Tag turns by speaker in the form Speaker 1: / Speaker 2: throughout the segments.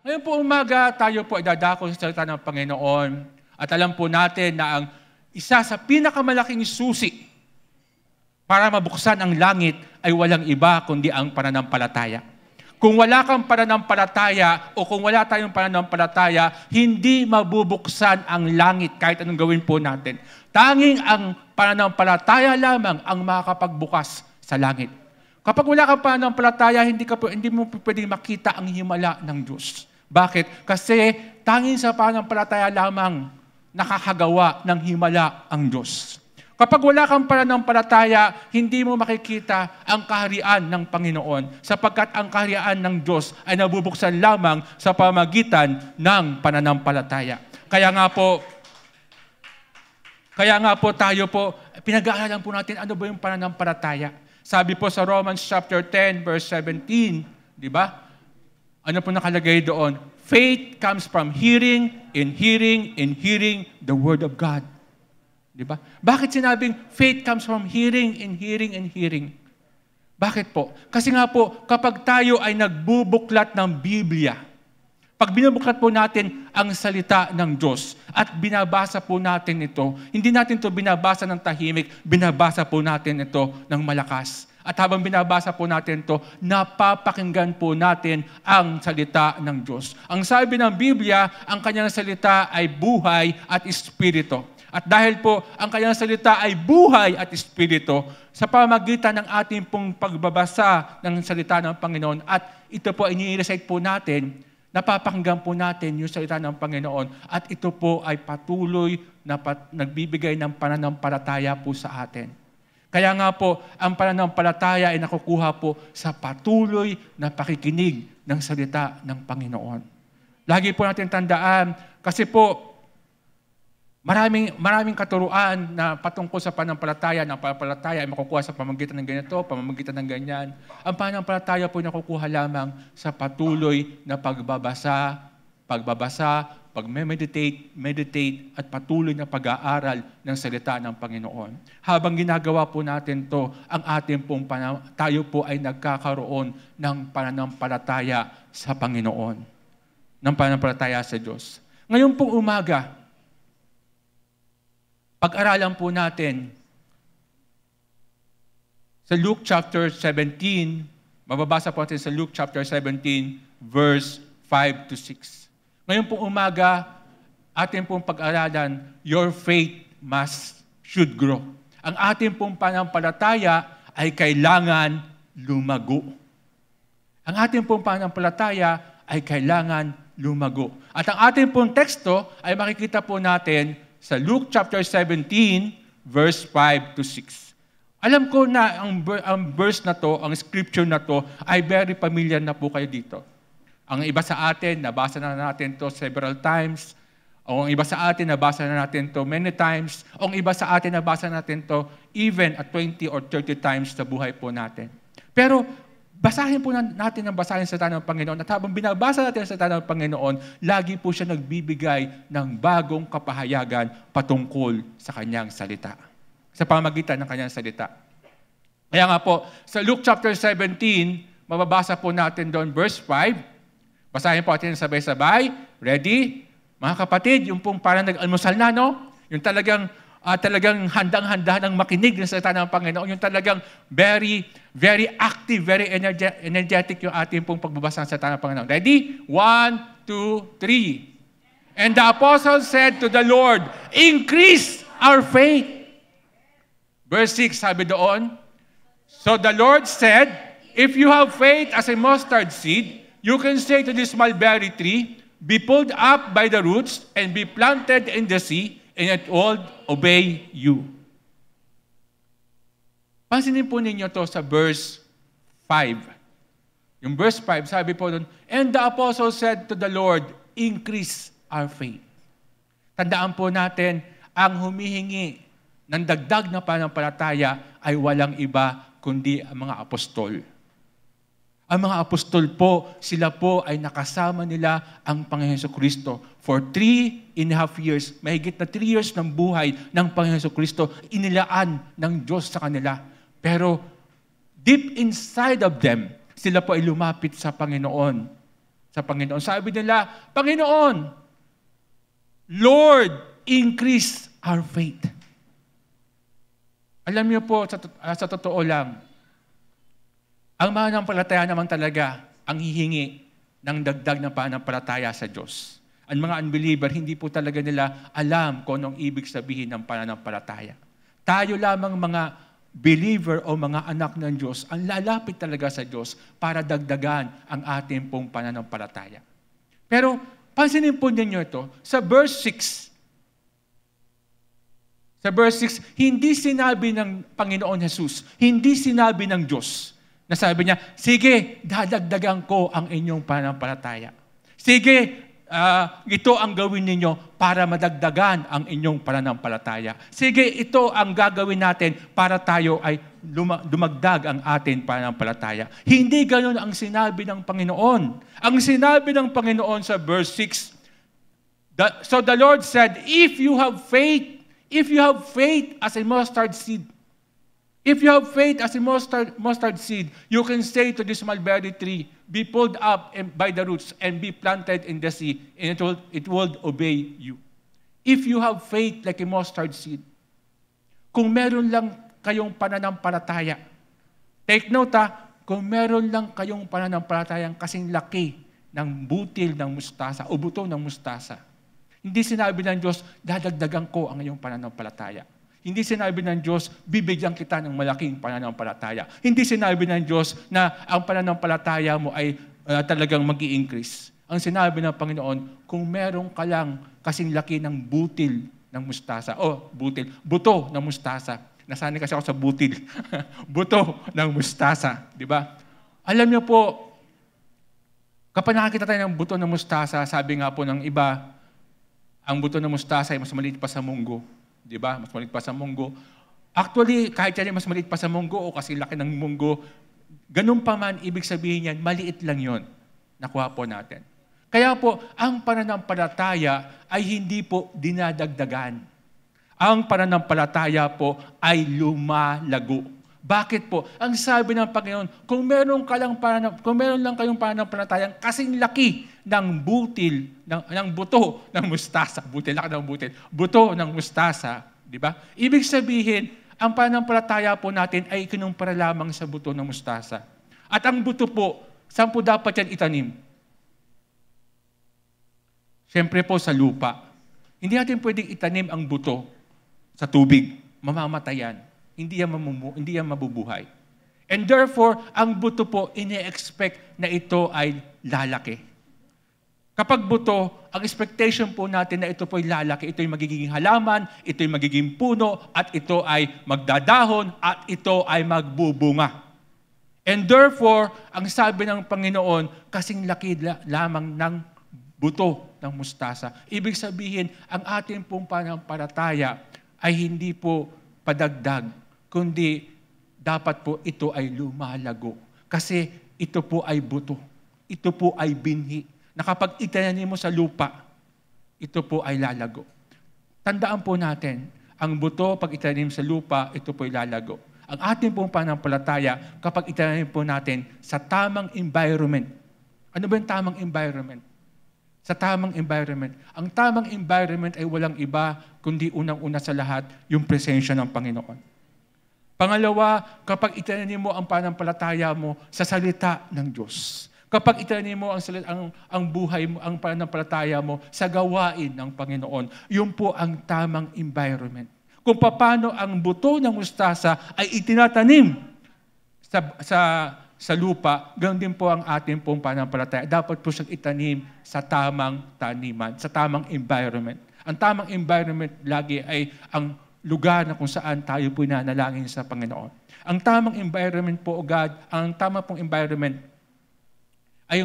Speaker 1: Ngayon po umaga, tayo po ay dadako sa salita ng Panginoon at alam po natin na ang isa sa pinakamalaking susi para mabuksan ang langit ay walang iba kundi ang pananampalataya. Kung wala kang pananampalataya o kung wala tayong pananampalataya, hindi mabubuksan ang langit kahit anong gawin po natin. Tanging ang pananampalataya lamang ang makakapagbukas sa langit. Kapag wala kang pananampalataya, hindi mo pwedeng makita ang himala ng Diyos. Bakit? Kasi tanging sa pananampalataya lamang nakakagawa ng himala ang Diyos. Kapag wala kang pananampalataya, hindi mo makikita ang kaharian ng Panginoon sapagkat ang kaharian ng Diyos ay nabubuksan lamang sa pamamagitan ng pananampalataya. Kaya nga po tayo po, pinag-aaralan po natin ano ba yung pananampalataya. Sabi po sa Romans chapter 10 verse 17, di ba? Ano po nakalagay doon? Faith comes from hearing, and hearing the Word of God. Diba? Bakit sinabing faith comes from hearing and hearing? Bakit po? Kasi nga po, kapag tayo ay nagbubuklat ng Biblia, pag binubuklat po natin ang salita ng Diyos at binabasa po natin ito, hindi natin ito binabasa ng tahimik, binabasa po natin ito ng malakas. At habang binabasa po natin ito, napapakinggan po natin ang salita ng Diyos. Ang sabi ng Biblia, ang kanyang salita ay buhay at espiritu. At dahil po ang kanyang salita ay buhay at espiritu, sa pamamagitan ng ating pong pagbabasa ng salita ng Panginoon at ito po ini-recite po natin, napapakinggan po natin yung salita ng Panginoon at ito po ay patuloy na nagbibigay ng pananampalataya po sa atin. Kaya nga po, ang pananampalataya ay nakukuha po sa patuloy na pakikinig ng salita ng Panginoon. Lagi po natin tandaan, kasi po, maraming katuruan na patungkol sa pananampalataya, na pananampalataya ay makukuha sa pamamagitan ng ganito, pamamagitan ng ganyan. Ang pananampalataya po ay nakukuha lamang sa patuloy na pagbabasa, meditate, at patuloy na pag-aaral ng salita ng Panginoon. Habang ginagawa po natin to, ang ating pong tayo po ay nagkakaroon ng pananampalataya sa Panginoon, ng pananampalataya sa Diyos. Ngayon pong umaga, pag-aralan po natin sa Luke chapter 17, mababasa po natin sa Luke chapter 17, verse 5 to 6. Ngayon pong umaga, atin pong pag-aralan, your faith should grow. Ang ating pong pananampalataya ay kailangan lumago. Ang ating pong pananampalataya ay kailangan lumago. At ang ating pong teksto ay makikita po natin sa Luke chapter 17, verse 5 to 6. Alam ko na ang verse na to, ang scripture na to, ay very familiar na po kayo dito. Ang iba sa atin, nabasa na natin to several times. O ang iba sa atin, nabasa na natin to many times. O ang iba sa atin, nabasa natin to even at 20 or 30 times sa buhay po natin. Pero basahin po natin ang basahin sa salita ng Panginoon. At habang binabasa natin sa salita ng Panginoon, lagi po siya nagbibigay ng bagong kapahayagan patungkol sa kanyang salita. Sa pamagitan ng kanyang salita. Kaya nga po, sa Luke chapter 17, mababasa po natin doon verse 5. Basahin po natin sabay-sabay. Ready? Mga kapatid, yung pong parang nag-almusal na, no? Yung talagang handang-handa ng makinig ng salita ng Panginoon. Yung talagang very, very active, very energetic yung ating pong pagbabasa ng salita ng Panginoon. Ready? 1, 2, 3. And the apostle said to the Lord, increase our faith. Verse 6, sabi doon, so the Lord said, if you have faith as a mustard seed, you can say to this mulberry tree, be pulled up by the roots and be planted in the sea, and it will obey you. Pansinin po ninyo to sa verse 5. Yung verse 5, sabi po doon, and the apostle said to the Lord, increase our faith. Tandaan po natin, ang humihingi ng dagdag na pananampalataya ay walang iba kundi ang mga apostol. Ang mga apostol po, sila po ay nakasama nila ang Panginoon Jesucristo. For 3.5 years, mahigit na 3 years ng buhay ng Panginoon Jesucristo, inilaan ng Diyos sa kanila. Pero deep inside of them, sila po ay lumapit sa Panginoon. sa Panginoon. Sabi nila, Panginoon, Lord, increase our faith. Alam niyo po, sa totoo lang, ang mananampalataya naman talaga ang hihingi ng dagdag na pananampalataya sa Diyos. Ang mga unbeliever, hindi po talaga nila alam kung anong ibig sabihin ng pananampalataya. Tayo lamang mga believer o mga anak ng Diyos, ang lalapit talaga sa Diyos para dagdagan ang ating pong pananampalataya. Pero, pansinin po ninyo ito, sa verse 6, hindi sinabi ng Panginoon Jesus, hindi sinabi ng Diyos, na sabi niya, sige, dadagdagan ko ang inyong pananampalataya. Sige, ito ang gawin ninyo para madagdagan ang inyong pananampalataya. Sige, ito ang gagawin natin para tayo ay dumagdag ang ating pananampalataya. Hindi ganoon ang sinabi ng Panginoon. Ang sinabi ng Panginoon sa verse 6, so the Lord said, if you have faith as a mustard seed, if you have faith as a mustard seed, you can say to this mulberry tree, be pulled up by the roots and be planted in the sea, and it will obey you. If you have faith like a mustard seed, kung meron lang kayong pananampalataya, take note kung meron lang kayong pananampalatayang kasing laki ng butil ng mustasa o buto ng mustasa, hindi sinabi ng Diyos, dadagdagan ko ang iyong pananampalataya. Hindi sinabi ng Diyos, bibigyan kita ng malaking pananampalataya. Hindi sinabi ng Diyos na ang pananampalataya mo ay talagang mag-i-increase. Ang sinabi ng Panginoon, kung meron ka lang kasing laki ng butil ng mustasa, buto ng mustasa. Nasanay kasi ako sa butil. Buto ng mustasa. Di ba? Alam niyo po, kapag nakakita tayo ng buto ng mustasa, sabi nga po ng iba, ang buto ng mustasa ay mas maliit pa sa munggo. Di ba? Mas maliit pa sa munggo. Actually, kahit yan mas maliit pa sa munggo o kasi laki ng munggo, ganun pa man, ibig sabihin yan, maliit lang yon. Nakuha po natin. Kaya po, ang pananampalataya ay hindi po dinadagdagan. Ang pananampalataya po ay lumalago. Bakit po? Ang sabi ng Panginoon, kung meron lang kayong pananampalatayang kasing laki ng butil, ng buto ng mustasa, buto ng mustasa, di ba? Ibig sabihin, ang pananampalataya po natin ay kinumpara lamang sa buto ng mustasa. At ang buto po, saan po dapat yan itanim? Siyempre po sa lupa. Hindi natin pwedeng itanim ang buto sa tubig. Mamamatayan. Hindi yan mabubuhay. And therefore, ang buto po, ini-expect na ito ay lalaki. Kapag buto, ang expectation po natin na ito po ay lalaki, ito ay magiging halaman, ito ay magiging puno, at ito ay magdadahon, at ito ay magbubunga. And therefore, ang sabi ng Panginoon, kasing laki lamang ng buto ng mustasa. Ibig sabihin, ang ating pong pananampalataya ay hindi po padagdag, kundi dapat po ito ay lumalago. Kasi ito po ay buto. Ito po ay binhi. Na kapag itinanim mo sa lupa, ito po ay lalago. Tandaan po natin, ang buto pag itinanim sa lupa, ito po ay lalago. Ang ating pong pananampalataya, kapag itinanim po natin sa tamang environment. Ano ba yung tamang environment? Sa tamang environment. Ang tamang environment ay walang iba, kundi unang-una sa lahat, yung presensya ng Panginoon. Pangalawa, kapag itinanim mo ang pananampalataya mo sa salita ng Diyos. Kapag itinanim mo ang buhay mo, ang pananampalataya mo sa gawain ng Panginoon, yun po ang tamang environment. Kung paano ang buto ng mustasa ay itinatanim sa lupa, ganoon din po ang ating pong pananampalataya. Dapat po siyang itanim sa tamang taniman, sa tamang environment. Ang tamang environment lagi ay ang lugar na kung saan tayo po nanalangin sa Panginoon. Ang tamang environment po, God, ang tamang pong environment ay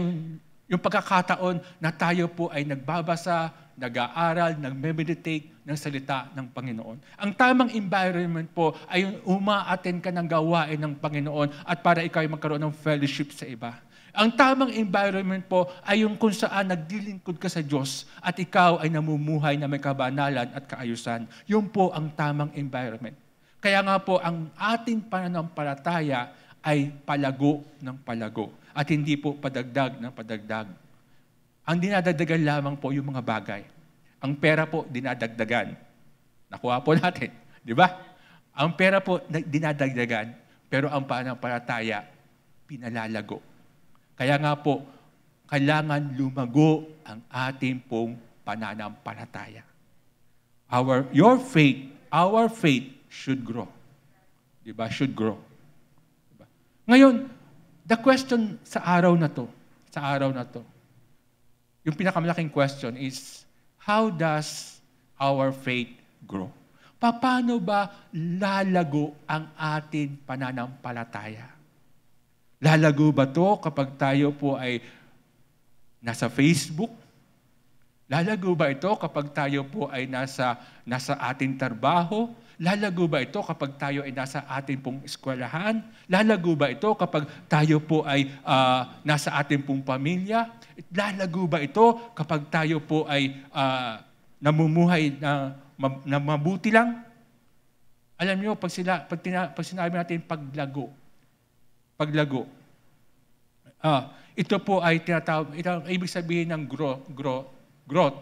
Speaker 1: yung pagkakataon na tayo po ay nagbabasa, nag-aaral, nag-meditate ng salita ng Panginoon. Ang tamang environment po ay yung uma-attend ka ng gawain ng Panginoon at para ikaw ay magkaroon ng fellowship sa iba. Ang tamang environment po ay yung kung saan nagdilingkod ka sa Diyos at ikaw ay namumuhay na may kabanalan at kaayusan. Yun po ang tamang environment. Kaya nga po, ang ating pananampalataya ay palago ng palago at hindi po padagdag ng padagdag. Ang dinadagdagan lamang po yung mga bagay. Ang pera po, dinadagdagan. Nakuha po natin. Di ba? Ang pera po, dinadagdagan. Pero ang pananampalataya, pinalalago. Kaya nga po, kailangan lumago ang ating pong pananampalataya. Our faith should grow. Diba? Should grow. Diba? Ngayon, the question sa araw na to, yung pinakamalaking question is, how does our faith grow? Paano ba lalago ang ating pananampalataya? Lalago ba to kapag tayo po ay nasa Facebook? Lalago ba ito kapag tayo po ay nasa ating trabaho? Lalago ba ito kapag tayo ay nasa ating pong eskwelahan? Lalago ba ito kapag tayo po ay nasa ating pong pamilya? Lalago ba ito kapag tayo po ay namumuhay na mabuti lang? Alam niyo, pag sinabi natin paglago, ito po ay tinatawag, ibig sabihin ng growth,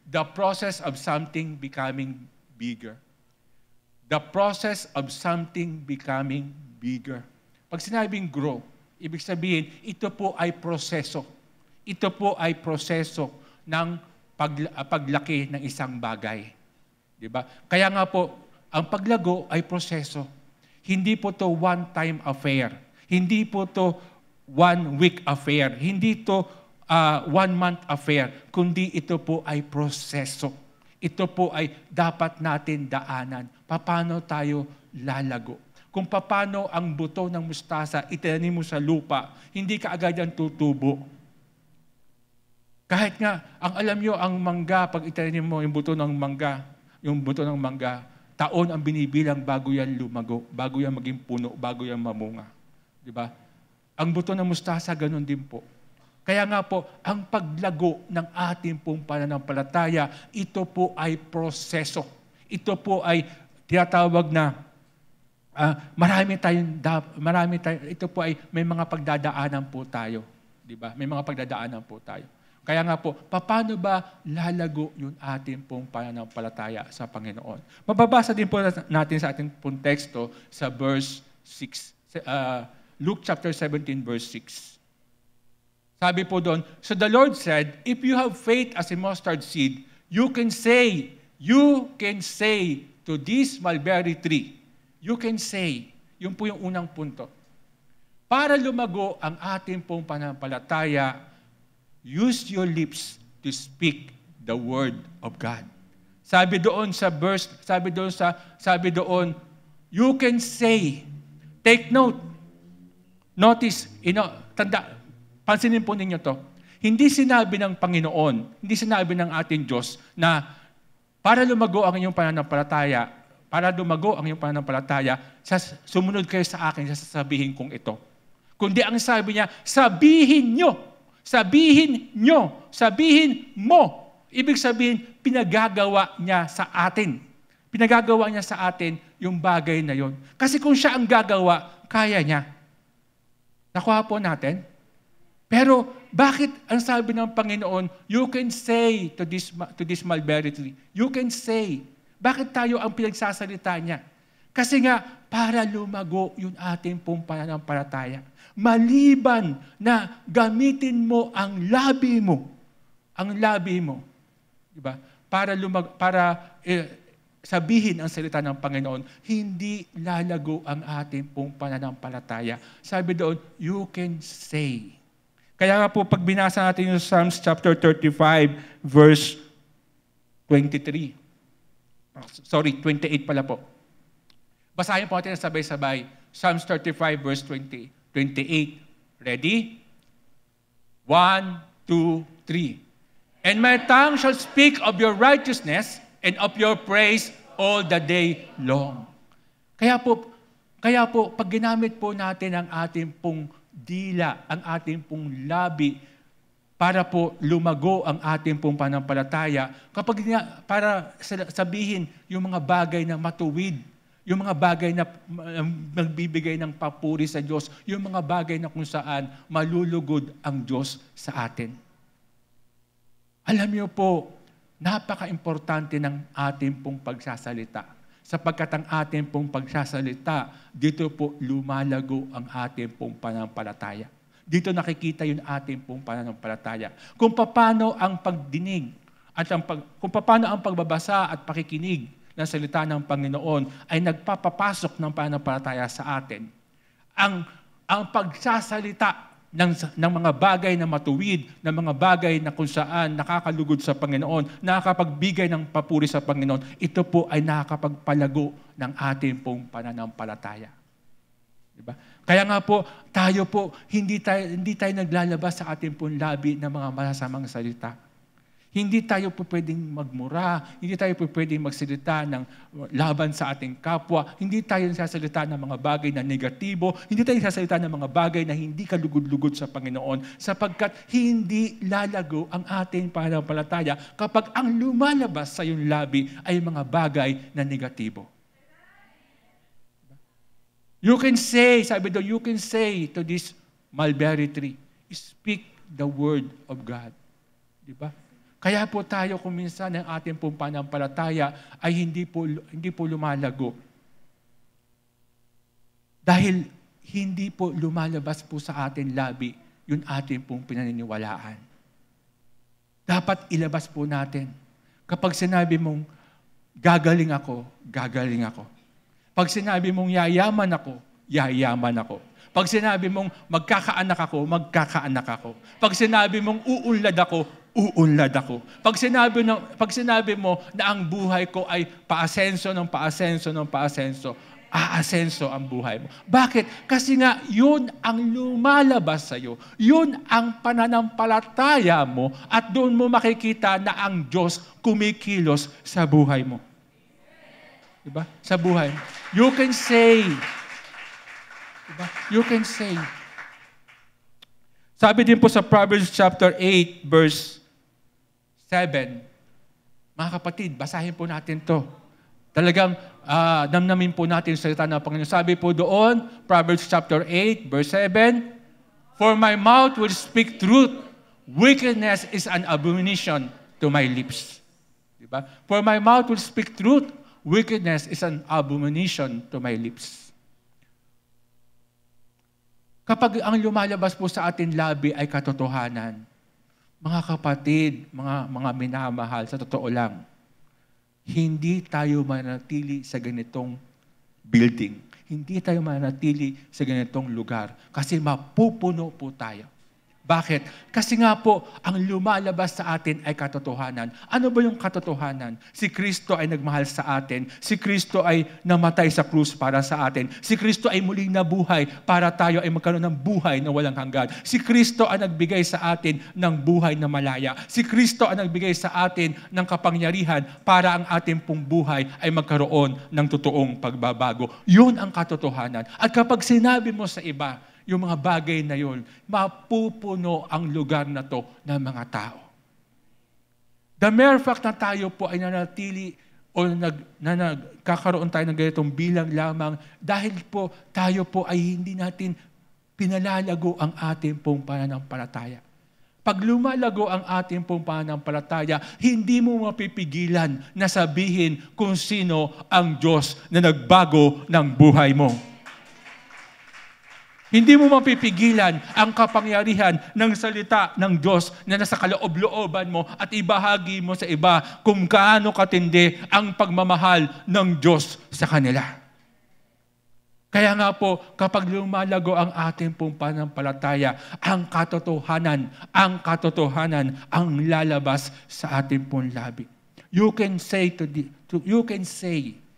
Speaker 1: the process of something becoming bigger. The process of something becoming bigger. Pag sinabing grow, ibig sabihin, ito po ay proseso. Ito po ay proseso ng paglaki ng isang bagay. Diba? Kaya nga po, ang paglago ay proseso. Hindi po to one-time affair. Hindi po to one-week affair. Hindi to one-month affair. Kundi ito po ay proseso. Ito po ay dapat natin daanan. Paano tayo lalago? Kung paano ang buto ng mustasa itanim mo sa lupa, hindi ka agad yan tutubo. Kahit nga, ang alam nyo, ang mangga, pag itanim mo yung buto ng mangga, taon ang binibilang bago yan lumago, bago yan maging puno, bago yan mamunga. Diba? Ang buto ng mustasa, ganun din po. Kaya nga po, ang paglago ng ating pong pananampalataya, ito po ay proseso. Ito po ay tinatawag na ito po ay may mga pagdadaanan po tayo. Diba? May mga pagdadaanan po tayo. Kaya nga po, paano ba lalago yung ating pong pananampalataya sa Panginoon? Mababasa din po natin sa ating pong teksto sa verse 6. Luke chapter 17, verse 6. Sabi po doon, so the Lord said, if you have faith as a mustard seed, you can say to this mulberry tree, you can say, yun po yung unang punto. Para lumago ang ating pong pananampalataya, use your lips to speak the word of God. Sabi doon, you can say, take note, notice, pansinin po ninyo to, hindi sinabi ng Panginoon, hindi sinabi ng ating Diyos na para lumago ang inyong pananampalataya, sumunod kayo sa akin, sasabihin kong ito. Kundi ang sabi niya, sabihin mo. Ibig sabihin, pinagagawa niya sa atin. Pinagagawa niya sa atin yung bagay na yon. Kasi kung siya ang gagawa, kaya niya. Nakuha po natin? Pero bakit ang sabi ng Panginoon, you can say to this mulberry tree, you can say. Bakit tayo ang pinagsasalita niya? Kasi nga, para lumago yung ating pong pananampalataya. Maliban na gamitin mo ang labi mo. Diba? Para sabihin ang salita ng Panginoon, hindi lalago ang ating pong pananampalataya. Sabi doon, you can say. Kaya nga po, pag binasa natin yung Psalms chapter 35, verse 23. 28 pala po. Basahin po natin sabay-sabay. Psalms 35, verse 28. Ready? 1, 2, 3. And my tongue shall speak of your righteousness and of your praise all the day long. Kaya po, pag ginamit po natin ang ating pong dila, ang ating pong labi, para po lumago ang ating pong pananampalataya, para sabihin yung mga bagay na matuwid, yung mga bagay na nagbibigay ng papuri sa Diyos, yung mga bagay na kung saan malulugod ang Diyos sa atin. Alam niyo po, napaka-importante ng ating pong pagsasalita. Sapagkat ang ating pong pagsasalita, dito po lumalago ang ating pong pananampalataya. Dito nakikita yung ating pong pananampalataya. Kung paano ang pagdinig at kung paano ang pagbabasa at pakikinig ng salita ng Panginoon ay nagpapapasok ng pananampalataya sa atin. Ang pagsasalita ng mga bagay na matuwid, ng mga bagay na kung saan nakakalugod sa Panginoon, nakakapagbigay ng papuri sa Panginoon, ito po ay nakakapagpalago ng ating pong pananampalataya. Diba? Kaya nga po, tayo po, hindi tayo naglalabas sa ating pong labi ng mga masasamang salita. Hindi tayo po pwedeng magmura, hindi tayo po pwedeng magsalita ng laban sa ating kapwa, hindi tayo nagsasalita ng mga bagay na negatibo, hindi tayo nagsasalita ng mga bagay na hindi kalugod-lugod sa Panginoon, sapagkat hindi lalago ang ating pananampalataya kapag ang lumalabas sa iyong labi ay mga bagay na negatibo. You can say, sabi doon, you can say to this mulberry tree, speak the word of God. Diba? Kaya po tayo kung minsan ang ating pong pananampalataya ay hindi po lumalago. Dahil hindi po lumalabas po sa ating labi yung ating pong pinaniniwalaan. Dapat ilabas po natin. Kapag sinabi mong, gagaling ako, gagaling ako. Pag sinabi mong yayaman ako, yayaman ako. Pag sinabi mong magkakaanak ako, magkakaanak ako. Pag sinabi mong uunlad ako, uunlad ako. Pag sinabi mo na ang buhay ko ay paasenso ng paasenso ng paasenso, aasenso ang buhay mo. Bakit? Kasi nga, yun ang lumalabas sa iyo. Yun ang pananampalataya mo at doon mo makikita na ang Diyos kumikilos sa buhay mo. Diba? Sa buhay mo. You can say, diba? You can say. Sabi din po sa Proverbs chapter 8, verse 7. Mga kapatid, basahin po natin to. Talagang damnamin po natin yung salita ng Panginoon. Sabi po doon, Proverbs chapter 8, verse 7, for my mouth will speak truth, wickedness is an abomination to my lips. Diba? For my mouth will speak truth, wickedness is an abomination to my lips. Kapag ang lumalabas po sa ating labi ay katotohanan, mga kapatid, mga minamahal, sa totoo lang, hindi tayo manatili sa ganitong building. Hindi tayo manatili sa ganitong lugar kasi mapupuno po tayo. Bakit? Kasi nga po, ang lumalabas sa atin ay katotohanan. Ano ba yung katotohanan? Si Kristo ay nagmahal sa atin. Si Kristo ay namatay sa krus para sa atin. Si Kristo ay muling nabuhay para tayo ay magkaroon ng buhay na walang hanggan. Si Kristo ay nagbigay sa atin ng buhay na malaya. Si Kristo ay nagbigay sa atin ng kapangyarihan para ang ating pong buhay ay magkaroon ng totoong pagbabago. Yun ang katotohanan. At kapag sinabi mo sa iba, yung mga bagay na yun, mapupuno ang lugar na to ng mga tao. The mere fact na tayo po ay nanatili o nagkakaroon tayo ng ganitong bilang lamang dahil po tayo po ay hindi natin pinalalago ang ating pong pananampalataya. Pag lumalago ang ating pong pananampalataya, hindi mo mapipigilan na sabihin kung sino ang Diyos na nagbago ng buhay mo. Hindi mo mapipigilan ang kapangyarihan ng salita ng Diyos na nasa kaloob-looban mo at ibahagi mo sa iba kung gaano katindi ang pagmamahal ng Diyos sa kanila. Kaya nga po, kapag lumalago ang ating pong pananampalataya, ang katotohanan ang lalabas sa ating pong labi. You can say,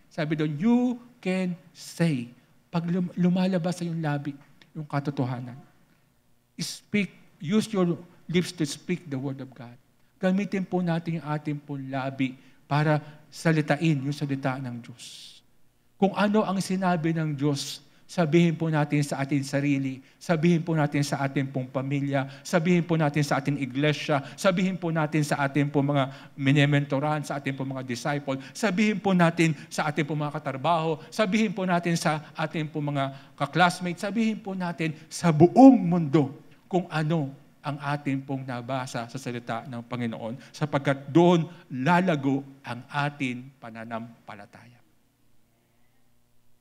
Speaker 1: sabi doon, you can say, pag lumalabas sa iyong labi, yung katotohanan. Use your lips to speak the word of God. Gamitin po natin yung ating pong labi para salitain yung salita ng Diyos. Kung ano ang sinabi ng Diyos, sabihin po natin sa ating sarili, sabihin po natin sa ating pong pamilya, sabihin po natin sa ating iglesia, sabihin po natin sa ating pong mga minementoran, sa ating pong mga disciple, sabihin po natin sa ating pong mga katrabaho, sabihin po natin sa ating pong mga kaklasmates, sabihin po natin sa buong mundo kung ano ang ating pong nabasa sa salita ng Panginoon sapagkat doon lalago ang ating pananampalataya.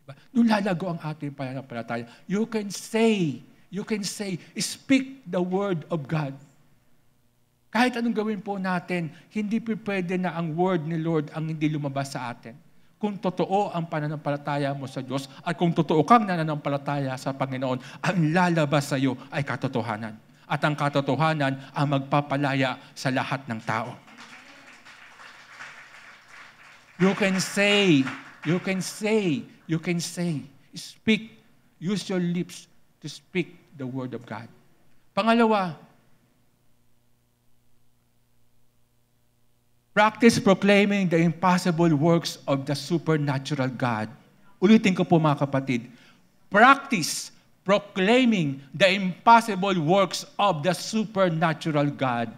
Speaker 1: Diba? Doon lalago ang ating pananampalataya. You can say, speak the word of God. Kahit anong gawin po natin, hindi pwede na ang word ni Lord ang hindi lumabas sa atin. Kung totoo ang pananampalataya mo sa Diyos at kung totoo kang nananampalataya sa Panginoon, ang lalabas sa iyo ay katotohanan. At ang katotohanan ang magpapalaya sa lahat ng tao. You can say, speak, use your lips to speak the word of God. Pangalawa, practice proclaiming the impossible works of the supernatural God. Ulitin ko po mga kapatid. Practice proclaiming the impossible works of the supernatural God.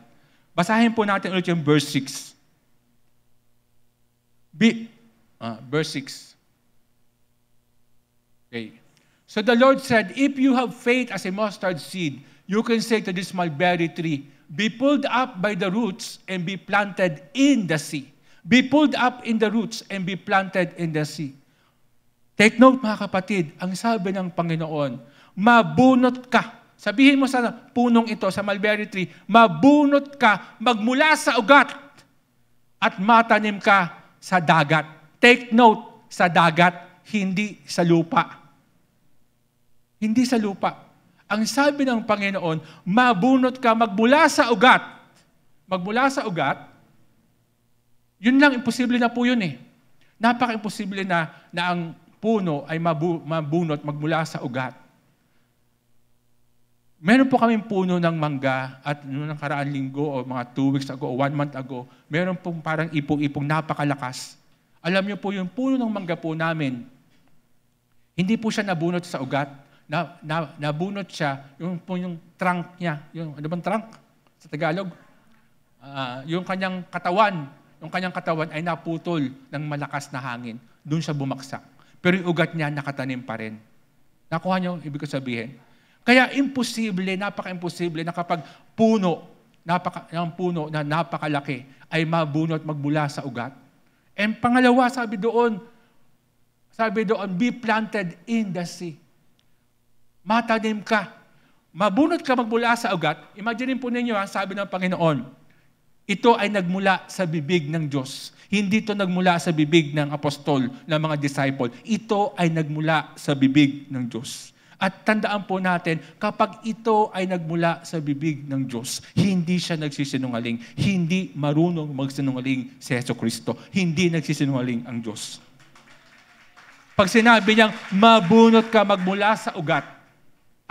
Speaker 1: Basahin po natin ulit yung verse 6. Verse 6. Okay. So the Lord said, if you have faith as a mustard seed, you can say to this mulberry tree, be pulled up by the roots and be planted in the sea. Be pulled up in the roots and be planted in the sea. Take note mga kapatid, ang sabi ng Panginoon, mabunot ka. Sabihin mo sa punong ito, sa mulberry tree, mabunot ka, magmula sa ugat at matanim ka sa dagat. Take note, sa dagat, hindi sa lupa. Hindi sa lupa. Ang sabi ng Panginoon, mabunot ka magmula sa ugat. Magmula sa ugat, yun lang, imposible na po yun eh. Napaka-imposible na ang puno ay mabunot magmula sa ugat. Meron po kaming puno ng mangga at noong nakaraang linggo o mga 2 weeks ago o 1 month ago, meron pong parang ipong-ipong napakalakas. Alam niyo po yung puno ng mangga po namin, hindi po siya nabunot sa ugat. Nabunot siya, yung trunk niya, yung ano bang trunk sa Tagalog? Yung kanyang katawan ay naputol ng malakas na hangin. Doon siya bumaksak. Pero yung ugat niya nakatanim pa rin. Nakuha niyo ibig ko sabihin? Kaya imposible, napaka-imposible na kapag puno na napakalaki ay mabunot magmula sa ugat. And pangalawa, sabi doon, be planted in the sea. Matanim ka. Mabunot ka magmula sa ugat. Imagine po ninyo, sabi ng Panginoon, ito ay nagmula sa bibig ng Diyos. Hindi ito nagmula sa bibig ng apostol, ng mga disciple. Ito ay nagmula sa bibig ng Diyos. At tandaan po natin, kapag ito ay nagmula sa bibig ng Diyos, hindi siya nagsisinungaling. Hindi marunong magsinungaling si Jesucristo. Hindi nagsisinungaling ang Diyos. Pag sinabi niyang, mabunot ka magmula sa ugat,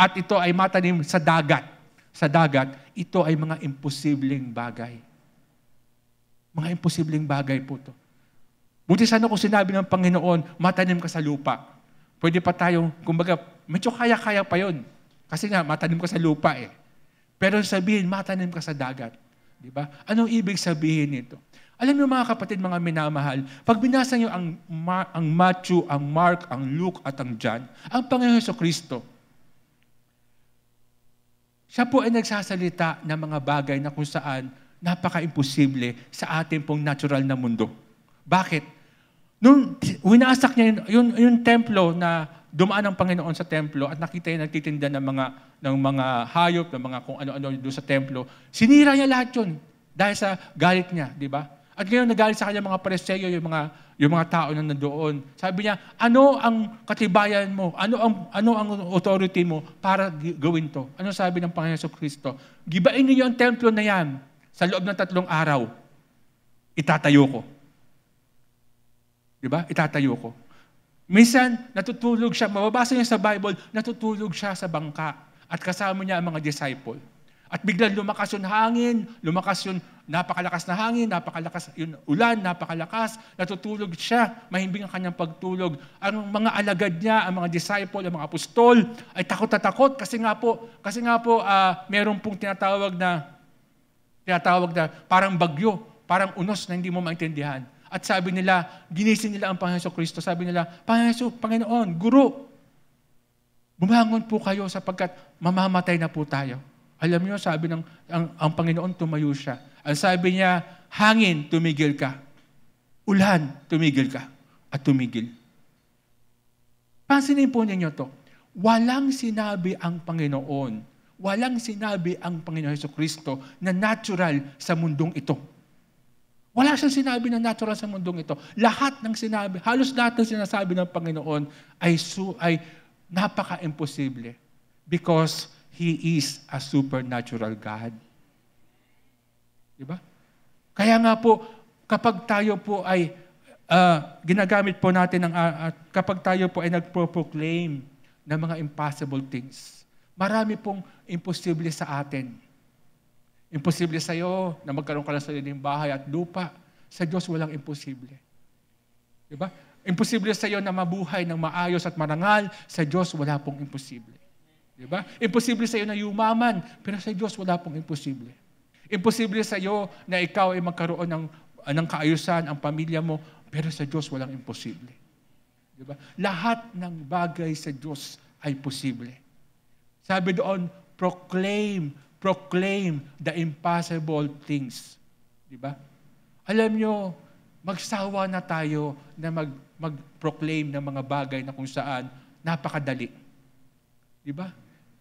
Speaker 1: at ito ay matanim sa dagat. Sa dagat, ito ay mga imposibleng bagay. Mga imposibleng bagay po ito. Buti sana kung sinabi ng Panginoon, matanim ka sa lupa. Pwede pa tayong, kumbaga, medyo kaya-kaya pa yun. Kasi nga, matanim ka sa lupa eh. Pero sabihin, matanim ka sa dagat. Diba? Anong ibig sabihin nito? Alam niyo mga kapatid, mga minamahal, pag binasa niyo ang Matthew, ang Mark, ang Luke at ang John, ang Panginoon Jesucristo, siya po ay nagsasalita ng mga bagay na kung saan napaka-imposible sa ating pong natural na mundo. Bakit? Nung winasak niya yung templo na dumaan ang Panginoon sa templo at nakita niya nagtitinda ng mga hayop, ng mga kung ano-ano doon sa templo, sinira niya lahat yun dahil sa galit niya, di ba? At ngayon nagalit sa kanya mga Pariseo, yung mga tao na nandoon. Sabi niya, ano ang katibayan mo? Ano ang authority mo para gawin to? Ano sabi ng Panginoon Jesucristo? Gibain niyo ang templo na yan sa loob ng 3 araw. Itatayo ko. Di ba? Itatayo ko. Minsan, natutulog siya. Mababasa niya sa Bible, natutulog siya sa bangka at kasama niya ang mga disciple. At biglang lumakas yung hangin, lumakas yung napakalakas na hangin, napakalakas yung ulan, napakalakas, natutulog siya, mahimbing ang kanyang pagtulog. Ang mga alagad niya, ang mga disciple, ang mga apostol, ay takot na takot kasi nga po, meron pong tinatawag na parang bagyo, parang unos na hindi mo maintindihan. At sabi nila, ginising nila ang Panginoon Jesucristo, sabi nila, Panginoon, Guro, bumangon po kayo sapagkat mamamatay na po tayo. Alam niyo, sabi ang Panginoon, tumayo siya. Ang sabi niya, hangin, tumigil ka. Ulan, tumigil ka. At tumigil. Pansinin po ninyo to. Walang sinabi ang Panginoon, walang sinabi ang Panginoon Jesucristo na natural sa mundong ito. Wala siyang sinabi na natural sa mundong ito. Lahat ng sinabi, halos lahat ng sinasabi ng Panginoon ay napaka-imposible because He is a supernatural God. Diba? Kaya nga po, kapag tayo po ay ginagamit po natin kapag tayo po ay nagpo-proclaim ng mga impossible things, marami pong imposible sa atin. Imposible sa iyo na magkaroon ka ng sariling bahay at lupa. Sa Diyos walang imposible. Diba? Imposible sa iyo na mabuhay ng maayos at marangal. Sa Diyos wala pong imposible. Diba? Imposible sa iyo na yumaman, pero sa Diyos wala pong imposible. Imposible sa iyo na ikaw ay magkaroon ng kaayusan, ang pamilya mo, pero sa Diyos walang imposible. Diba? Lahat ng bagay sa Diyos ay posible. Sabi doon, proclaim the impossible things. Diba? Alam nyo, magsawa na tayo na mag-proclaim ng mga bagay na kung saan napakadali. Diba?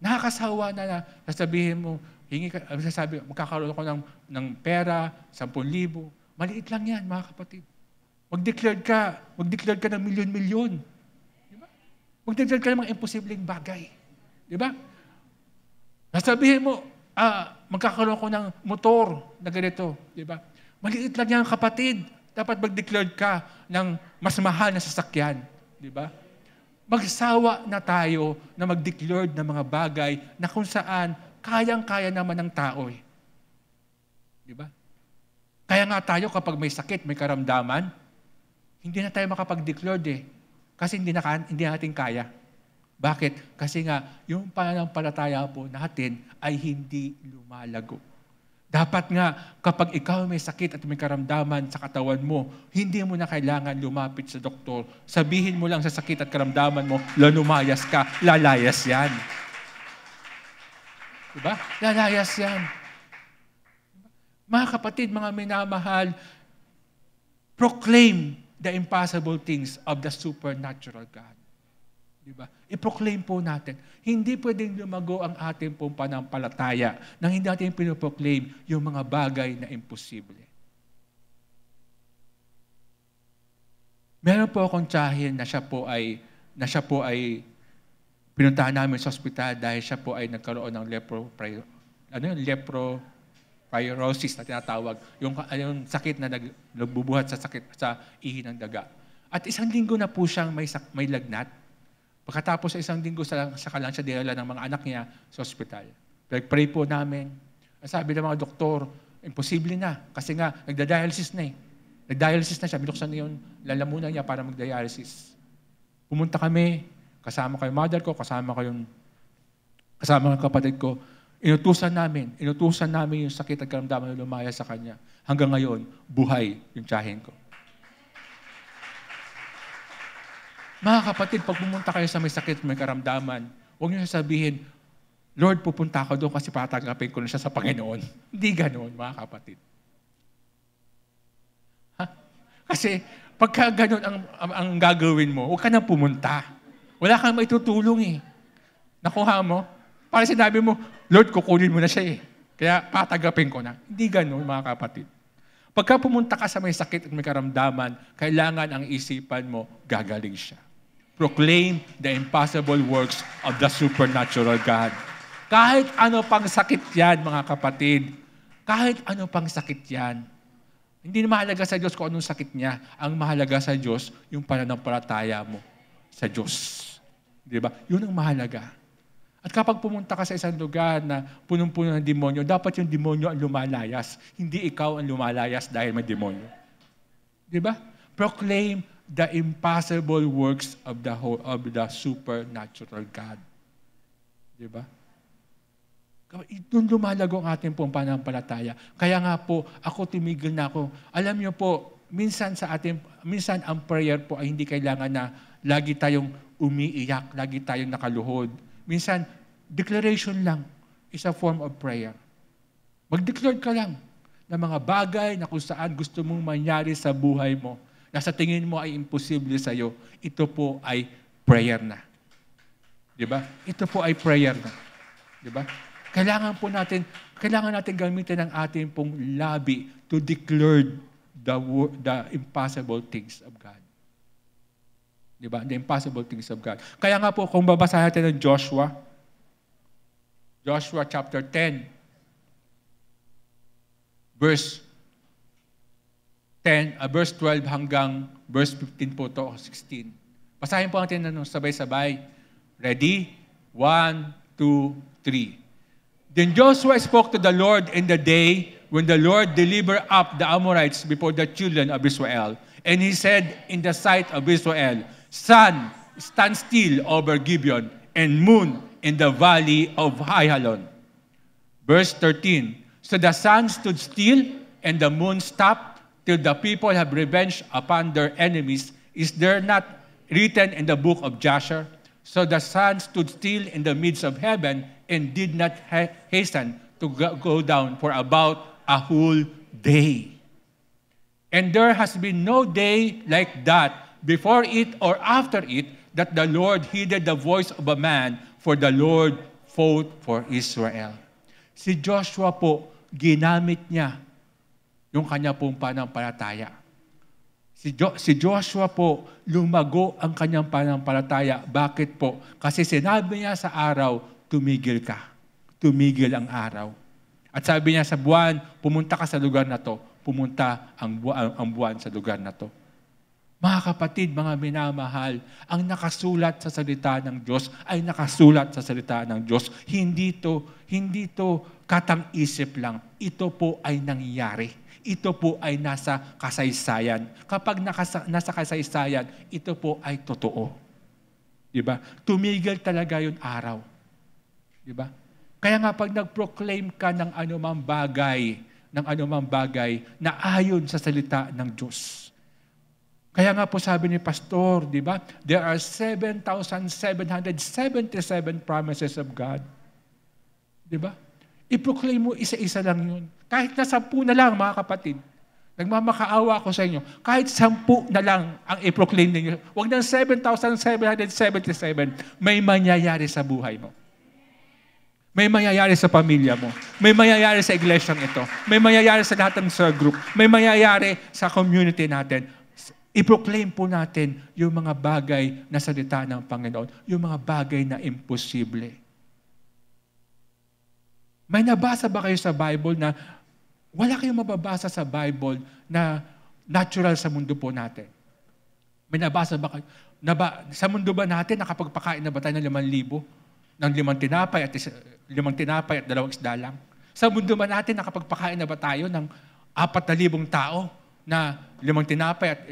Speaker 1: Nakakasawa na sasabihin mo, magkakaroon ako ng pera, 10,000. Maliit lang yan, mga kapatid. Mag-declare ka ng milyon-milyon. Diba? Mag-declare ka ng mga imposibleng bagay. Diba? Nasabihin mo, magkakaroon ako ng motor na ganito. Diba? Maliit lang yan, kapatid. Dapat mag-declare ka ng mas mahal na sasakyan. Diba? Magsawa na tayo na mag-declare ng mga bagay na kung saan kayang-kaya naman ng tao. Diba? Kaya nga tayo kapag may sakit, may karamdaman, hindi na tayo makapag-declare kasi hindi natin kaya. Bakit? Kasi nga, yung pananampalataya po natin ay hindi lumalago. Dapat nga, kapag ikaw may sakit at may karamdaman sa katawan mo, hindi mo na kailangan lumapit sa doktor. Sabihin mo lang sa sakit at karamdaman mo, lumayas ka, lalayas yan. Diba? Lalayas yan. Mga kapatid, mga minamahal, proclaim the impossible things of the supernatural God. Diba? I-proclaim po natin. Hindi pwedeng lumago ang ating pong panampalataya nang hindi natin pinoproclaim yung mga bagay na imposible. Meron po akong tiyahin na siya po ay pinuntahan namin sa ospital dahil siya po ay nagkaroon ng lepropyrosis na tinatawag. Yung sakit na nagbubuhat sa sakit sa ihi ng daga. At 1 linggo na po siyang may lagnat. Pagkatapos sa 1 linggo, saka lang siya dinala ng mga anak niya sa ospital. Pray po namin. Sabi ng mga doktor, imposible na. Kasi nga, nagda-dialysis na Nag-dialysis na siya. Binuksan na yung lalamunan niya para mag-dialysis. Pumunta kami, kasama ko yung mother ko, kasama ng kapatid ko. Inutusan namin yung sakit at karamdaman na lumaya sa kanya. Hanggang ngayon, buhay yung tiyahin ko. Mga kapatid, pag pumunta kayo sa may sakit, may karamdaman, huwag niyo sasabihin, Lord, pupunta ako doon kasi patanggapin ko na siya sa Panginoon. Hindi ganoon, mga kapatid. Kasi pagka ganoon ang gagawin mo, huwag ka nang pumunta. Wala kang maitutulong Nakuha mo? Para sinabi mo, Lord, kukunin mo na siya Kaya patanggapin ko na. Hindi ganoon, mga kapatid. Pagka pumunta ka sa may sakit at may karamdaman, kailangan ang isipan mo, gagaling siya. Proclaim the impossible works of the supernatural God. Kahit ano pang sakit yan, mga kapatid. Kahit ano pang sakit yan. Hindi na mahalaga sa Diyos kung anong sakit niya. Ang mahalaga sa Diyos, yung pananampalataya mo sa Diyos. Diba? Yun ang mahalaga. At kapag pumunta ka sa isang lugar na punong-puno ng demonyo, dapat yung demonyo ang lumalayas. Hindi ikaw ang lumalayas dahil may demonyo. Diba? Proclaim the impossible works of the supernatural God. Diba? Doon lumalago ang ating pong pananampalataya. Kaya nga po, ako tumigil na ako. Alam niyo po, minsan ang prayer po ay hindi kailangan na lagi tayong umiiyak, lagi tayong nakaluhod. Minsan, declaration lang. is a form of prayer. Mag-declare ka lang ng mga bagay na kung saan gusto mong mangyari sa buhay mo, na sa tingin mo ay imposible sa iyo, ito po ay prayer na. Di ba? Ito po ay prayer na. Di ba? Kailangan natin gamitin ang ating pong labi to declare the impossible things of God. Di ba? The impossible things of God. Kaya nga po, kung babasahin natin ng Joshua chapter 10, verse 12 hanggang verse 15 po to, 16. Basahin po natin ng sabay-sabay. Ready? 1, 2, 3. Then Joshua spoke to the Lord in the day when the Lord delivered up the Amorites before the children of Israel. And he said in the sight of Israel, Sun, stand still over Gibeon, and moon in the valley of Ajalon. Verse 13. So the sun stood still, and the moon stopped, till the people have revenge upon their enemies. Is there not written in the book of Jasher? So the sun stood still in the midst of heaven and did not hasten to go down for about a whole day. And there has been no day like that before it or after it that the Lord heeded the voice of a man, for the Lord fought for Israel. Si Joshua po, ginamit niya yung kanya pong pananampalataya. Si Joshua po, lumago ang kanyang pananampalataya. Bakit po? Kasi sinabi niya sa araw, tumigil ka. Tumigil ang araw. At sabi niya sa buwan, pumunta ka sa lugar na to. Pumunta ang buwan sa lugar na to. Mga kapatid, mga minamahal, ang nakasulat sa salita ng Diyos ay nakasulat sa salita ng Diyos. Hindi to katang-isip lang. Ito po ay nangyayari. Ito po ay nasa kasaysayan. Kapag nasa kasaysayan, ito po ay totoo. Diba? Tumigil talaga yung araw. Diba? Kaya nga pag nag-proclaim ka ng anumang bagay na ayon sa salita ng Diyos. Kaya nga po sabi ni Pastor, di ba? There are 7,777 promises of God. Di ba? I-proclaim mo isa-isa lang yun. Kahit na 10 na lang, mga kapatid. Nagmamakaawa ako sa inyo. Kahit 10 na lang ang i-proclaim ninyo. Huwag ng 7,777, may mangyayari sa buhay mo. May mangyayari sa pamilya mo. May mangyayari sa iglesyang ito. May mangyayari sa lahat ng cell group. May mangyayari sa community natin. I-proclaim po natin yung mga bagay na salita ng Panginoon. Yung mga bagay na imposible. May nabasa ba kayo sa Bible na wala kayong mababasa sa Bible na natural sa mundo po natin? May nabasa ba kayo? Sa mundo ba natin, nakapagpakain na ba tayo ng 5,000? Ng 5 tinapay at 2 isda lang? Sa mundo ba natin, nakapagpakain na ba tayo ng 4,000 tao na 5 tinapay at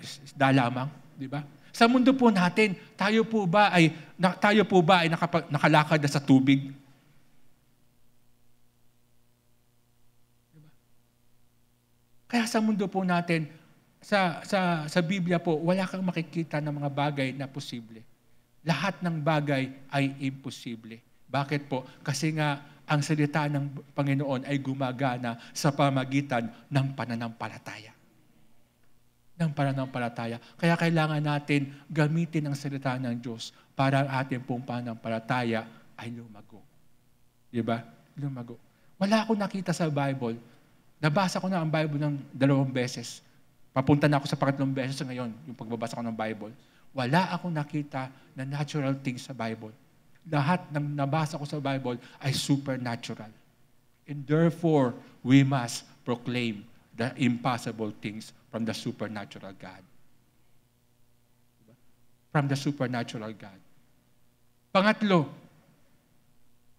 Speaker 1: isda lamang? Di ba? Sa mundo po natin, tayo po ba ay nakalakad na sa tubig? Kaya sa mundo po natin, sa Biblia po, wala kang makikita ng mga bagay na posible. Lahat ng bagay ay imposible. Bakit po? Kasi nga, ang salita ng Panginoon ay gumagana sa pamagitan ng pananampalataya. Ng pananampalataya. Kaya kailangan natin gamitin ang salita ng Diyos para ang ating pong pananampalataya ay lumago. Diba? Lumago. Wala akong nakita sa Bible. Nabasa ko na ang Bible ng 2 beses. Papunta na ako sa 3 beses ngayon, yung pagbabasa ko ng Bible. Wala akong nakita na natural things sa Bible. Lahat ng nabasa ko sa Bible ay supernatural. And therefore, we must proclaim the impossible things from the supernatural God. From the supernatural God. Pangatlo,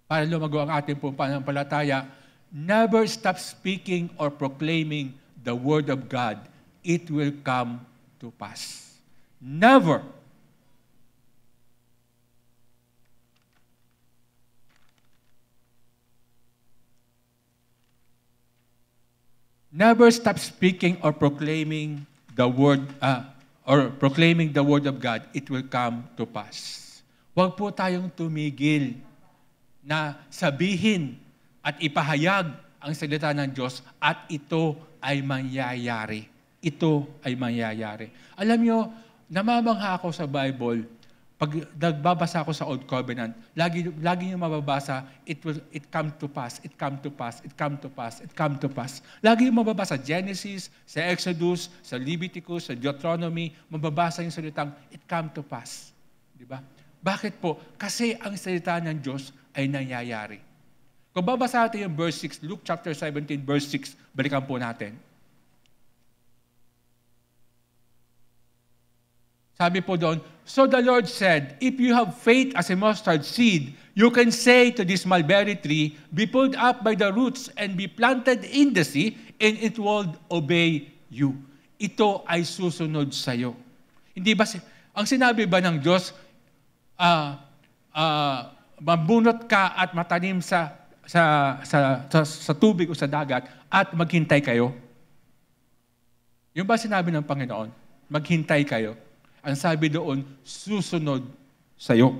Speaker 1: para lumago ang ating pong pananampalataya, never stop speaking or proclaiming the Word of God. It will come to pass. Never. Never stop speaking or proclaiming the Word of God. It will come to pass. Huwag po tayong tumigil na sabihin at ipahayag ang salita ng Diyos at ito ay mangyayari. Ito ay mangyayari. Alam nyo, namamangha ako sa Bible, pag nagbabasa ako sa Old Covenant, lagi nyo mababasa, it come to pass, it come to pass, it come to pass, it come to pass. Lagi nyo mababasa Genesis, sa Exodus, sa Leviticus, sa Deuteronomy, mababasa yung salitang, it come to pass. Di ba? Bakit po? Kasi ang salita ng Diyos ay nangyayari. Kung babasa natin yung verse 6, Luke chapter 17, verse 6, balikan po natin. Sabi po doon, so the Lord said, if you have faith as a mustard seed, you can say to this mulberry tree, be pulled up by the roots and be planted in the sea, and it will obey you. Ito ay susunod sa iyo. Hindi ba, ang sinabi ba ng Diyos, mabunot ka at matanim sa tubig o sa dagat at maghintay kayo? Yung ba sinabi ng Panginoon? Maghintay kayo. Ang sabi doon, susunod sa'yo.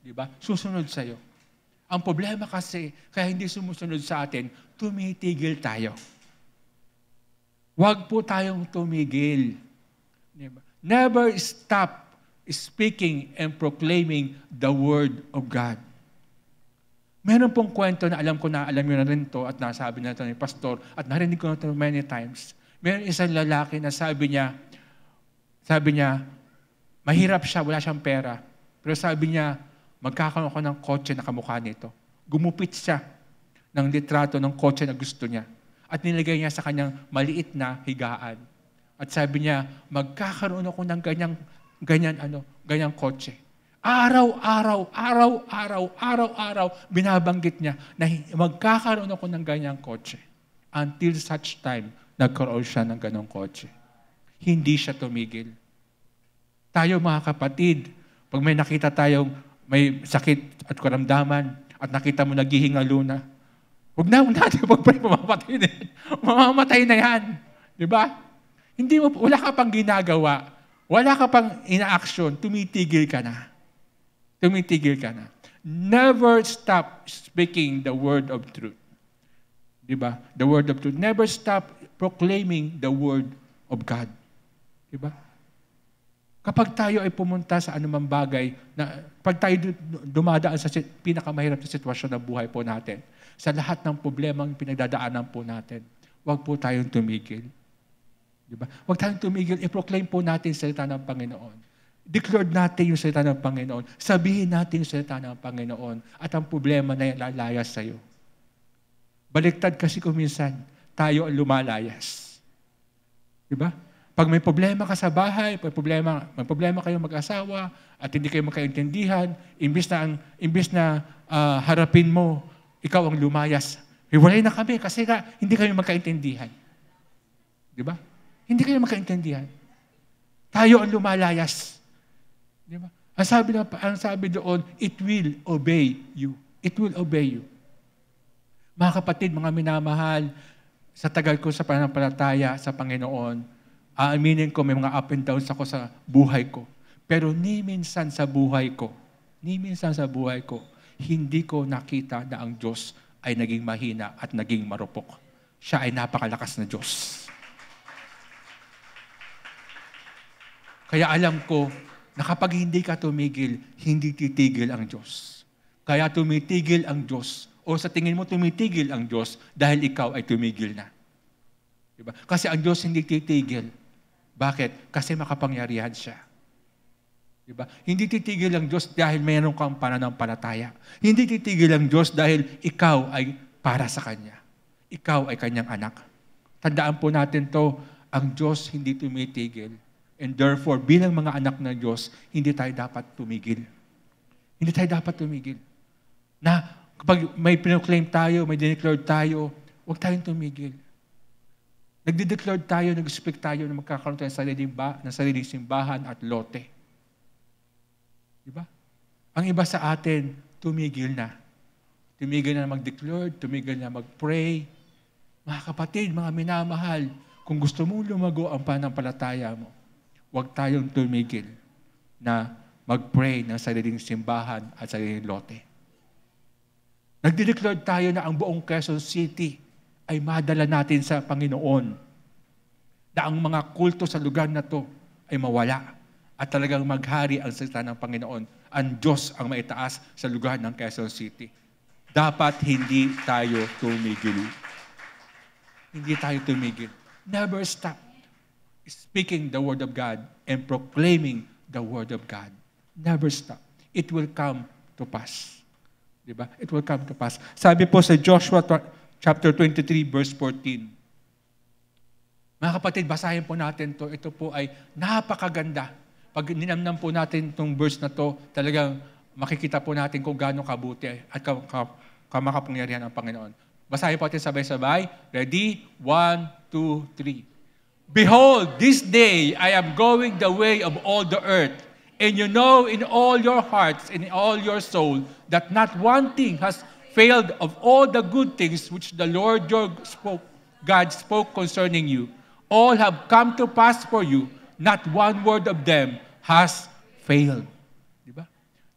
Speaker 1: Di ba? Susunod sa'yo. Ang problema kasi, kaya hindi sumusunod sa atin, tumitigil tayo. Huwag po tayong tumigil. Diba? Never stop speaking and proclaiming the Word of God. Meron pong kwento na alam ko na, alam nyo na rin to at nasabi na ito ni Pastor at narinig ko na ito many times. Meron isang lalaki na sabi niya, mahirap siya, wala siyang pera. Pero sabi niya, magkakaroon ako ng kotse na kamukha nito. Gumupit siya ng litrato ng kotse na gusto niya. At nilagay niya sa kanyang maliit na higaan. At sabi niya, magkakaroon ako ng ganyang kotse. Araw-araw, binabanggit niya na magkakaroon ako ng ganyang kotse. Until such time, nagkaroon siya ng ganyang kotse. Hindi siya tumigil. Tayo mga kapatid, pag may nakita tayong may sakit at karamdaman at nakita mo naghihingalo na, huwag natin pag-pray, mamamatay na yan. Di ba? Wala ka pang ginagawa, wala ka pang ina-action, tumitigil ka na. Tumitigil ka na. Never stop speaking the word of truth. Di ba? The word of truth. Never stop proclaiming the word of God. Di ba? Kapag tayo ay pumunta sa anumang bagay, pag tayo dumadaan sa pinakamahirap na sitwasyon ng buhay po natin, sa lahat ng problemang pinagdadaanan po natin, huwag po tayong tumigil. Diba? Huwag tayong tumigil, i-proclaim po natin yung salita ng Panginoon. Declare natin yung salita ng Panginoon. Sabihin natin yung salita ng Panginoon at ang problema na lalayas sa iyo. Baliktad kasi kung minsan, tayo ang lumalayas. Diba? Pag may problema ka sa bahay, may problema kayo mag-asawa, at hindi kayo magkaintindihan, imbis na harapin mo, ikaw ang lumayas. Hiwalay na kami kasi hindi kayo magkaintindihan. Di ba? Hindi kayo magkaintindihan. Tayo ang lumalayas. Di ba? Ang sabi doon, it will obey you. It will obey you. Mga kapatid, mga minamahal, sa tagal ko sa pananampalataya sa Panginoon, aaminin ko, may mga up and downs ako sa buhay ko. Pero ni minsan sa buhay ko, hindi ko nakita na ang Diyos ay naging mahina at naging marupok. Siya ay napakalakas na Diyos. Kaya alam ko na kapag hindi ka tumigil, hindi titigil ang Diyos. Kaya tumitigil ang Diyos. O sa tingin mo tumitigil ang Diyos dahil ikaw ay tumigil na. Diba? Kasi ang Diyos hindi titigil. Bakit? Kasi makapangyarihan siya. Diba? Hindi titigil ang Diyos dahil mayroon kang pananampalataya. Hindi titigil ang Diyos dahil ikaw ay para sa Kanya. Ikaw ay Kanyang anak. Tandaan po natin to, ang Diyos hindi tumitigil. And therefore, bilang mga anak ng Diyos, hindi tayo dapat tumigil. Hindi tayo dapat tumigil. Na kapag may pinoclaim tayo, may dineclare tayo, huwag tayong tumigil. Nagde-declare tayo, nag-speak tayo na magkakaroon tayo ng sariling simbahan at lote. Diba? Ang iba sa atin, tumigil na. Tumigil na mag-declare, tumigil na mag-pray. Mga kapatid, mga minamahal, kung gusto mong lumago ang pananampalataya mo, huwag tayong tumigil na mag-pray ng sariling simbahan at sariling lote. Nagde-declare tayo na ang buong Quezon City ay madala natin sa Panginoon. Na ang mga kulto sa lugar na to ay mawala. At talagang maghari ang salita ng Panginoon. Ang Diyos ang maitaas sa lugar ng Quezon City. Dapat hindi tayo tumigil. Hindi tayo tumigil. Never stop speaking the Word of God and proclaiming the Word of God. Never stop. It will come to pass. Diba? It will come to pass. Sabi po sa Joshua chapter 23, verse 14. Mga kapatid, basahin po natin to. Ito po ay napakaganda. Pag ninamnam po natin itong verse na to, talagang makikita po natin kung gaano kabuti at kamakapangyarihan ang Panginoon. Basahin po natin sabay-sabay. Ready? 1, 2, 3. Behold, this day I am going the way of all the earth, and you know in all your hearts and in all your soul that not one thing has failed of all the good things which the Lord your God spoke concerning you. All have come to pass for you. Not one word of them has failed. Diba?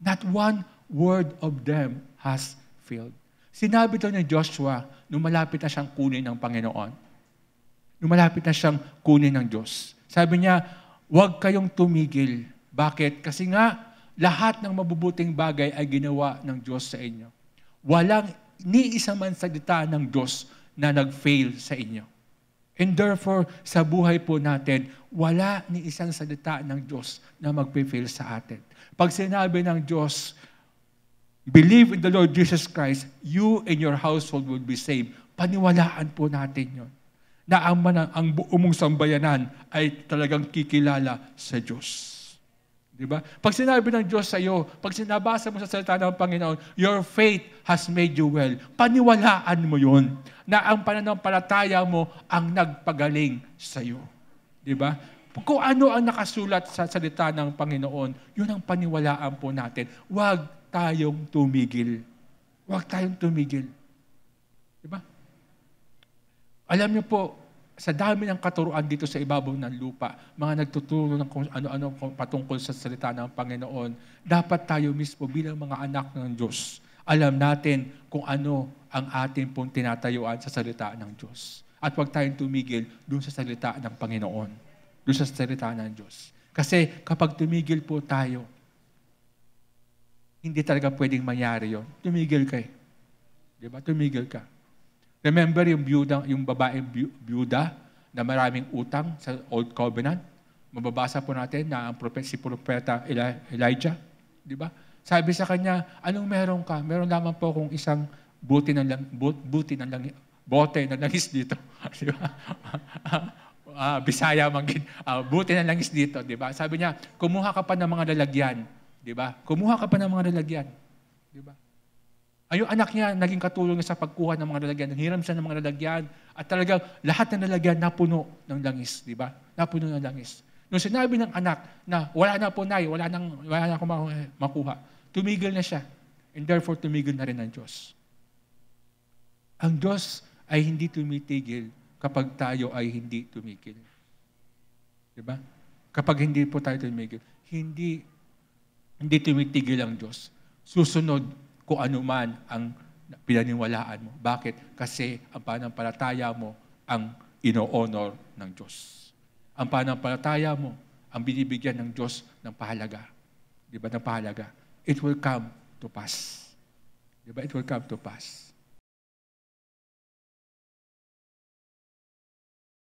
Speaker 1: Not one word of them has failed. Sinabi ito ni Joshua nung malapit na siyang kunin ng Panginoon. Nung malapit na siyang kunin ng Diyos. Sabi niya, huwag kayong tumigil. Bakit? Kasi nga, lahat ng mabubuting bagay ay ginawa ng Diyos sa inyo. Walang ni isa man salita ng Diyos na nag-fail sa inyo. And therefore, sa buhay po natin, wala ni isang salita ng Diyos na mag-fail sa atin. Pag sinabi ng Diyos, believe in the Lord Jesus Christ, you and your household will be saved. Paniwalaan po natin yon. Na ang buong sambayanan ay talagang kikilala sa Diyos. Diba? Pag sinabi ng Diyos sa iyo, pag sinabasa mo sa salita ng Panginoon, your faith has made you well. Paniwalaan mo yun. Na ang pananampalataya mo ang nagpagaling sa iyo. Diba? Kung ano ang nakasulat sa salita ng Panginoon, yun ang paniwalaan po natin. Huwag tayong tumigil. Huwag tayong tumigil. Diba? Alam niyo po, sa dami ng katuruan dito sa ibabaw ng lupa, mga nagtuturo ng kung ano-ano patungkol sa salita ng Panginoon, dapat tayo mismo bilang mga anak ng Diyos, alam natin kung ano ang ating pong tinatayuan sa salita ng Diyos. At huwag tayong tumigil doon sa salita ng Panginoon. Doon sa salita ng Diyos. Kasi kapag tumigil po tayo, hindi talaga pwedeng mangyari yon. Tumigil ka eh. Diba? Tumigil ka. Remember yung babaeng byuda na maraming utang sa Old Covenant? Mababasa po natin na ang si Propeta Elijah. Di ba? Sabi sa kanya, anong meron ka? Meron lamang po akong isang bote ng langis dito. Di ba? Bisaya manggin. Bote ng langis dito. Di ba? Sabi niya, kumuha ka pa ng mga lalagyan. Di ba? Kumuha ka pa ng mga lalagyan. Di ba? Yung anak niya, naging katulong sa pagkuha ng mga lalagyan. Nanghiram siya ng mga lalagyan. At talagang lahat ng lalagyan napuno ng langis. Di ba? Napuno ng langis. Nung sinabi ng anak na wala na po nay, wala na akong makuha, tumigil na siya. And therefore, tumigil na rin ang Diyos. Ang Diyos ay hindi tumitigil kapag tayo ay hindi tumigil. Di ba? Kapag hindi po tayo tumigil, hindi tumitigil ang Diyos. Susunod kung ano man ang pinaniwalaan mo. Bakit? Kasi ang pananampalataya mo ang ino-honor ng Diyos. Ang pananampalataya mo ang binibigyan ng Diyos ng pahalaga. Di ba? Ng pahalaga. It will come to pass. Di ba? It will come to pass.